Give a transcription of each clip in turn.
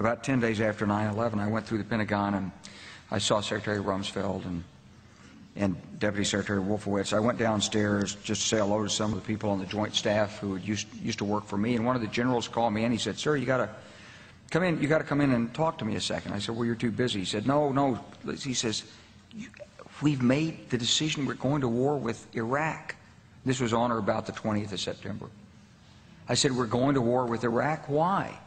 about 10 days after 9/11, I went through the Pentagon and I saw Secretary Rumsfeld and Deputy Secretary Wolfowitz. I went downstairs just to say hello to some of the people on the Joint Staff who had used to work for me, and one of the generals called me and he said, "Sir, you got to come in. You got to come in and talk to me a second." I said, "Well, you're too busy." He said, "No." He says, "We've made the decision. We're going to war with Iraq." This was on or about the 20th of September. I said, "We're going to war with Iraq. Why?"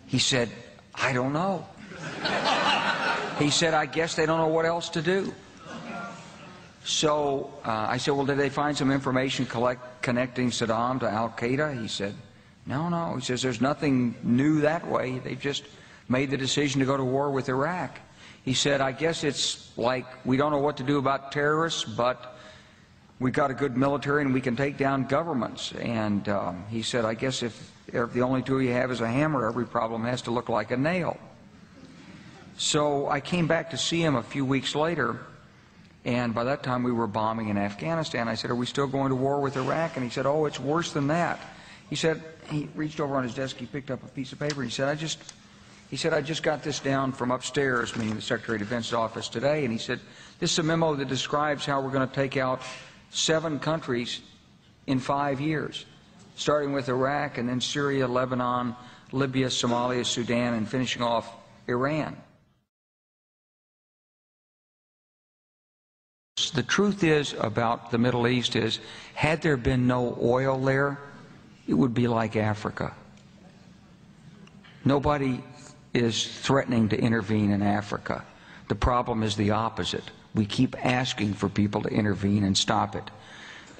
He said, "I don't know." He said, "I guess they don't know what else to do." So I said, "Well, did they find some information connecting Saddam to Al-Qaeda?" He said, No. He says, "There's nothing new that way. They've just made the decision to go to war with Iraq." He said, "I guess it's like we don't know what to do about terrorists, but we've got a good military and we can take down governments." And he said, "I guess if the only tool you have is a hammer, every problem has to look like a nail." So I came back to see him a few weeks later, and by that time we were bombing in Afghanistan. I said, "Are we still going to war with Iraq?" And he said, "Oh, it's worse than that." He said, he reached over on his desk, he picked up a piece of paper, and he said, I just got this down from upstairs," meaning the Secretary of Defense's office today, and he said, "This is a memo that describes how we're going to take out 7 countries in 5 years, starting with Iraq and then Syria, Lebanon, Libya, Somalia, Sudan, and finishing off Iran." The truth is about the Middle East is, had there been no oil there, it would be like Africa. Nobody is threatening to intervene in Africa. The problem is the opposite. We keep asking for people to intervene and stop it.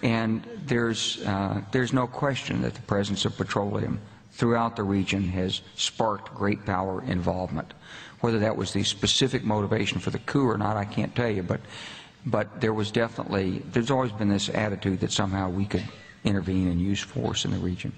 And there's no question that the presence of petroleum throughout the region has sparked great power involvement. Whether that was the specific motivation for the coup or not, I can't tell you, but there's always been this attitude that somehow we could intervene and use force in the region.